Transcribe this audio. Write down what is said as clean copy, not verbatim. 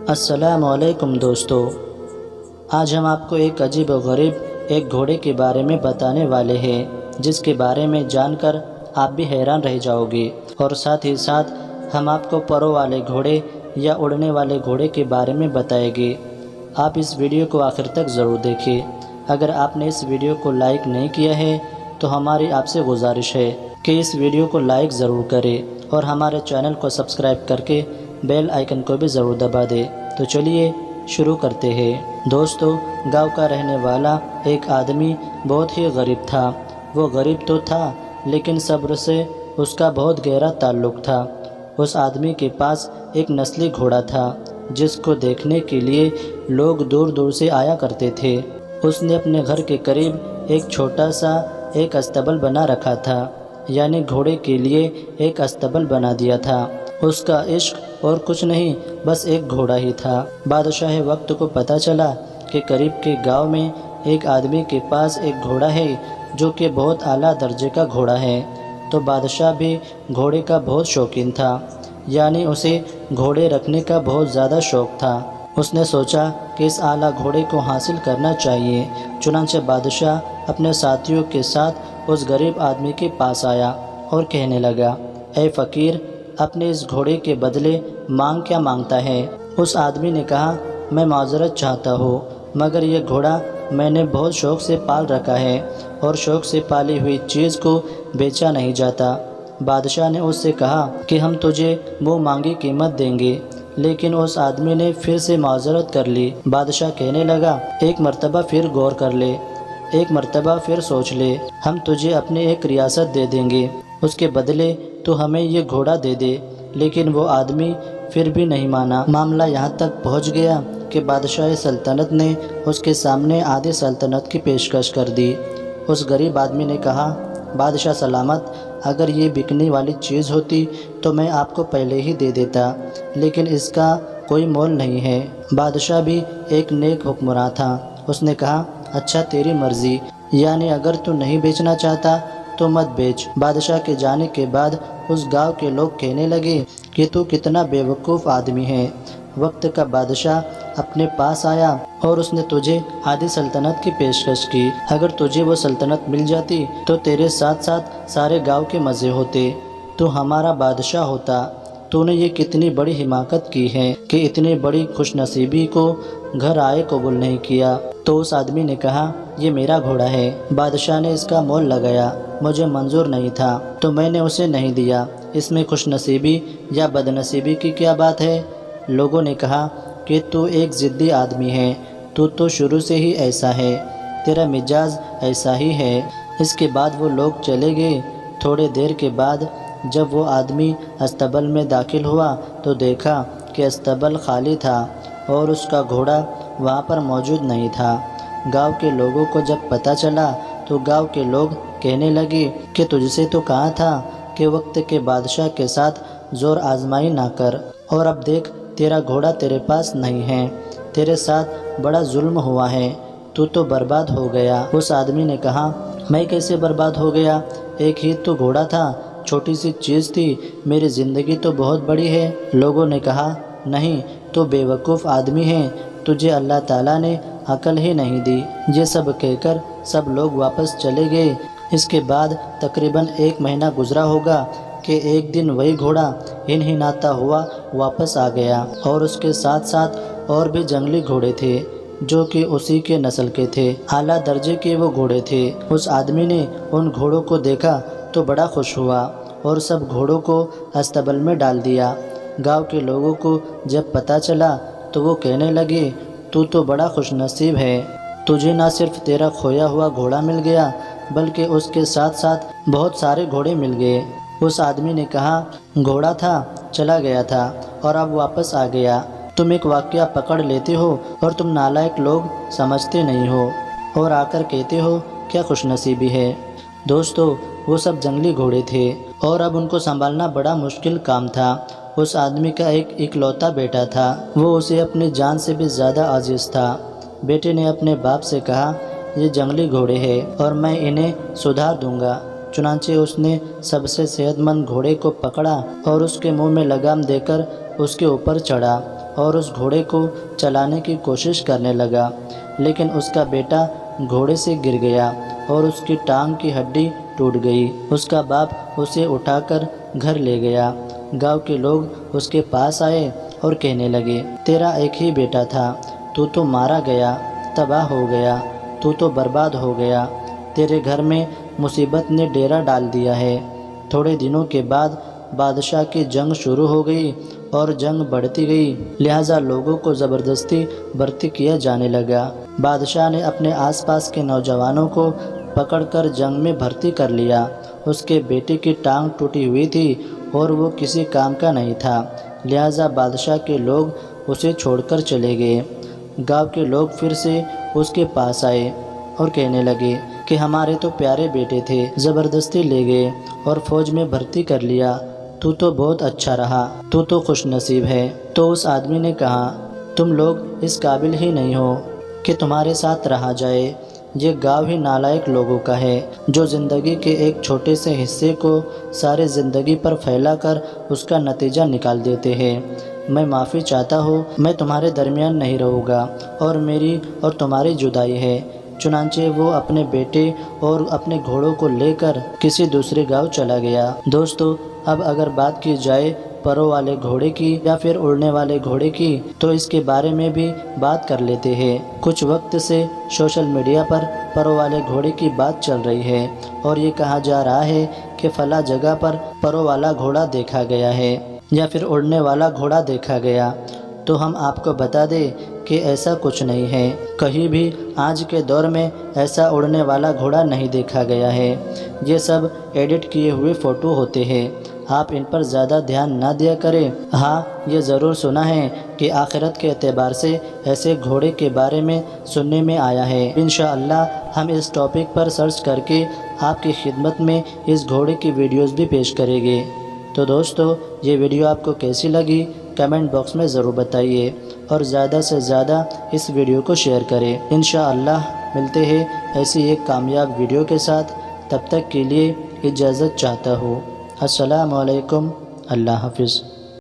السلام علیکم دوستو، آج ہم آپ کو ایک عجیب و غریب ایک گھوڑے کے بارے میں بتانے والے ہیں، جس کے بارے میں جان کر آپ بھی حیران رہ جاؤ گے، اور ساتھ ہی ساتھ ہم آپ کو پروں والے گھوڑے یا اڑنے والے گھوڑے کے بارے میں بتائیں گے۔ آپ اس ویڈیو کو آخر تک ضرور دیکھیں۔ اگر آپ نے اس ویڈیو کو لائک نہیں کیا ہے تو ہماری آپ سے گزارش ہے کہ اس ویڈیو کو لائک ضرور کریں اور ہمارے چینل کو سبسکرائب کر کے بیل آئیکن کو بھی ضرور دبا دیں۔ تو چلیے شروع کرتے ہیں۔ دوستو، گاؤں کا رہنے والا ایک آدمی بہت ہی غریب تھا۔ وہ غریب تو تھا لیکن صبر سے اس کا بہت گہرا تعلق تھا۔ اس آدمی کے پاس ایک نسلی گھوڑا تھا جس کو دیکھنے کے لیے لوگ دور دور سے آیا کرتے تھے۔ اس نے اپنے گھر کے قریب ایک چھوٹا سا ایک استبل بنا رکھا تھا، یعنی گھوڑے کے لیے ایک استبل بنا دیا تھا۔ اس کا عشق اور کچھ نہیں، بس ایک گھوڑا ہی تھا۔ بادشاہ وقت کو پتہ چلا کہ قریب کے گاؤں میں ایک آدمی کے پاس ایک گھوڑا ہے جو کہ بہت اعلیٰ درجے کا گھوڑا ہے۔ تو بادشاہ بھی گھوڑے کا بہت شوقین تھا، یعنی اسے گھوڑے رکھنے کا بہت زیادہ شوق تھا۔ اس نے سوچا کہ اس اعلیٰ گھوڑے کو حاصل کرنا چاہیے۔ چنانچہ بادشاہ اپنے ساتھیوں کے ساتھ اس غریب آدمی کے پاس آیا اور کہنے لگا، اے فقیر، اپنے اس گھوڑے کے بدلے مانگ کیا مانگتا ہے؟ اس آدمی نے کہا، میں معذرت چاہتا ہوں، مگر یہ گھوڑا میں نے بہت شوق سے پال رکھا ہے اور شوق سے پالی ہوئی چیز کو بیچا نہیں جاتا۔ بادشاہ نے اس سے کہا کہ ہم تجھے منہ مانگی قیمت دیں گے، لیکن اس آدمی نے پھر سے معذرت کر لی۔ بادشاہ کہنے لگا، ایک مرتبہ پھر غور کر لے، ایک مرتبہ پھر سوچ لے، ہم تجھے اپنی ایک ریاست دے دیں گے، اس کے بدلے تو ہمیں یہ گھوڑا دے دے۔ لیکن وہ آدمی پھر بھی نہیں مانا۔ معاملہ یہاں تک پہنچ گیا کہ بادشاہ سلطنت نے اس کے سامنے آدھی سلطنت کی پیشکش کر دی۔ اس غریب آدمی نے کہا، بادشاہ سلامت، اگر یہ بکنے والی چیز ہوتی تو میں آپ کو پہلے ہی دے دیتا، لیکن اس کا کوئی مول نہیں ہے۔ بادشاہ بھی ایک نیک حکمراں تھا۔ اس نے کہا، اچھا تیری مرضی، یعنی اگر تو نہیں بیچنا چاہتا تو مت بیچ۔ بادشاہ کے جانے کے بعد اس گاؤں کے لوگ کہنے لگے کہ تو کتنا بے وقوف آدمی ہے۔ وقت کا بادشاہ اپنے پاس آیا اور اس نے تجھے آدھی سلطنت کی پیشکش کی۔ اگر تجھے وہ سلطنت مل جاتی تو تیرے ساتھ ساتھ سارے گاؤں کے مزے ہوتے، تو ہمارا بادشاہ ہوتا۔ تو نے یہ کتنی بڑی حماقت کی ہے کہ اتنی بڑی خوش نصیبی کو گھر آئے قبول نہیں کیا۔ تو اس آدمی نے کہا، یہ میرا گھوڑا ہے، بادشاہ نے اس کا مول لگایا، مجھے منظور نہیں تھا تو میں نے اسے نہیں دیا، اس میں خوش نصیبی یا بد نصیبی کی کیا بات ہے؟ لوگوں نے کہا کہ تو ایک ضدی آدمی ہے، تو شروع سے ہی ایسا ہے، تیرا مزاج ایسا ہی ہے۔ اس کے بعد وہ لوگ چلے گئے۔ تھوڑے دیر کے بعد جب وہ آدمی استبل میں داخل ہوا تو دیکھا کہ استبل خالی تھا اور اس کا گھوڑا وہاں پر موجود نہیں تھا۔ گاؤں کے لوگوں کو جب پتہ چلا تو گاؤں کے لوگ کہنے لگے کہ تجھ سے تو کہا تھا کہ وقت کے بادشاہ کے ساتھ زور آزمائی نہ کر، اور اب دیکھ تیرا گھوڑا تیرے پاس نہیں ہے، تیرے ساتھ بڑا ظلم ہوا ہے، تو برباد ہو گیا۔ اس آدمی نے کہا، میں کیسے برباد ہو گیا؟ ایک ہی تو گھوڑا تھا، چھوٹی سی چیز تھی، میری زندگی تو بہت بڑی ہے۔ لوگوں نے کہا، نہیں، تو بے وقوف آدمی ہے، تجھے اللہ تعالیٰ نے عقل ہی نہیں دی۔ یہ سب کہہ کر سب لوگ واپس چلے گئے۔ اس کے بعد تقریباً 1 مہینہ گزرا ہوگا کہ ایک دن وہی گھوڑا ہنہناتا ہوا واپس آ گیا، اور اس کے ساتھ ساتھ اور بھی جنگلی گھوڑے تھے جو کہ اسی کے نسل کے تھے، اعلیٰ درجے کے وہ گھوڑے تھے۔ اس آدمی نے ان گھوڑوں کو دیکھا تو بڑا خوش ہوا اور سب گھوڑوں کو استبل میں ڈال دیا۔ گاؤں کے لوگوں کو جب پتہ چلا تو وہ کہنے لگے، تو بڑا خوش نصیب ہے، تجھے نہ صرف تیرا کھویا ہوا گھوڑا مل گیا بلکہ اس کے ساتھ ساتھ بہت سارے گھوڑے مل گئے۔ اس آدمی نے کہا، گھوڑا تھا، چلا گیا تھا اور اب واپس آ گیا۔ تم ایک واقعہ پکڑ لیتے ہو اور تم نالائق لوگ سمجھتے نہیں ہو اور آ کر کہتے ہو کیا خوش نصیبی ہے۔ دوستو، وہ سب جنگلی گھوڑے تھے اور اب ان کو سنبھالنا بڑا مشکل کام تھا۔ اس آدمی کا ایک اکلوتا بیٹا تھا، وہ اسے اپنی جان سے بھی زیادہ عزیز تھا۔ بیٹے نے اپنے باپ سے کہا، یہ جنگلی گھوڑے ہیں اور میں انہیں سدھار دوں گا۔ چنانچہ اس نے سب سے صحت مند گھوڑے کو پکڑا اور اس کے منہ میں لگام دے کر اس کے اوپر چڑھا اور اس گھوڑے کو چلانے کی کوشش کرنے لگا، لیکن اس کا بیٹا گھوڑے سے گر گیا اور اس کی ٹانگ کی ہڈی ٹوٹ گئی۔ اس کا باپ اسے اٹھا کر گھر لے گیا۔ گاؤں کے لوگ اس کے پاس آئے اور کہنے لگے، تیرا ایک ہی بیٹا تھا، تو مارا گیا، تباہ ہو گیا، تو برباد ہو گیا، تیرے گھر میں مصیبت نے ڈیرا ڈال دیا ہے۔ تھوڑے دنوں کے بعد بادشاہ کی جنگ شروع ہو گئی اور جنگ بڑھتی گئی، لہٰذا لوگوں کو زبردستی بھرتی کیا جانے لگا۔ بادشاہ نے اپنے آس پاس کے نوجوانوں کو پکڑ کر جنگ میں بھرتی کر لیا۔ اس کے بیٹے کی ٹانگ ٹوٹی ہوئی تھی اور وہ کسی کام کا نہیں تھا، لہٰذا بادشاہ کے لوگ اسے چھوڑ کر چلے گئے۔ گاؤں کے لوگ پھر سے اس کے پاس آئے اور کہنے لگے کہ ہمارے تو پیارے بیٹے تھے، زبردستی لے گئے اور فوج میں بھرتی کر لیا، تو بہت اچھا رہا، تو خوش نصیب ہے۔ تو اس آدمی نے کہا، تم لوگ اس قابل ہی نہیں ہو کہ تمہارے ساتھ رہا جائے، یہ گاؤں ہی نالائق لوگوں کا ہے، جو زندگی کے ایک چھوٹے سے حصے کو سارے زندگی پر پھیلا کر اس کا نتیجہ نکال دیتے ہیں۔ میں معافی چاہتا ہوں، میں تمہارے درمیان نہیں رہوں گا اور میری اور تمہاری جدائی ہے۔ چنانچہ وہ اپنے بیٹے اور اپنے گھوڑوں کو لے کر کسی دوسرے گاؤں چلا گیا۔ دوستو، اب اگر بات کی جائے پروں والے گھوڑے کی یا پھر اڑنے والے گھوڑے کی، تو اس کے بارے میں بھی بات کر لیتے ہیں۔ کچھ وقت سے سوشل میڈیا پر پروں والے گھوڑے کی بات چل رہی ہے اور یہ کہا جا رہا ہے کہ فلاں جگہ پر پروں والا گھوڑا دیکھا گیا ہے یا پھر اڑنے والا گھوڑا دیکھا گیا۔ تو ہم آپ کو بتا دیں کہ ایسا کچھ نہیں ہے، کہیں بھی آج کے دور میں ایسا اڑنے والا گھوڑا نہیں دیکھا گیا ہے۔ یہ سب ایڈٹ کیے ہوئے فوٹو ہوتے ہیں، آپ ان پر زیادہ دھیان نہ دیا کریں۔ ہاں، یہ ضرور سنا ہے کہ آخرت کے اعتبار سے ایسے گھوڑے کے بارے میں سننے میں آیا ہے۔ انشاءاللہ ہم اس ٹاپک پر سرچ کر کے آپ کی خدمت میں اس گھوڑے کی ویڈیوز بھی پیش کریں گے۔ تو دوستو، یہ ویڈیو آپ کو کیسی لگی کمنٹ باکس میں ضرور بتائیے اور زیادہ سے زیادہ اس ویڈیو کو شیئر کریں۔ انشاءاللہ ملتے ہیں ایسی ایک کامیاب ویڈیو کے ساتھ، تب تک کے لیے اجازت چاہتا ہوں۔ السلام علیکم، اللہ حافظ۔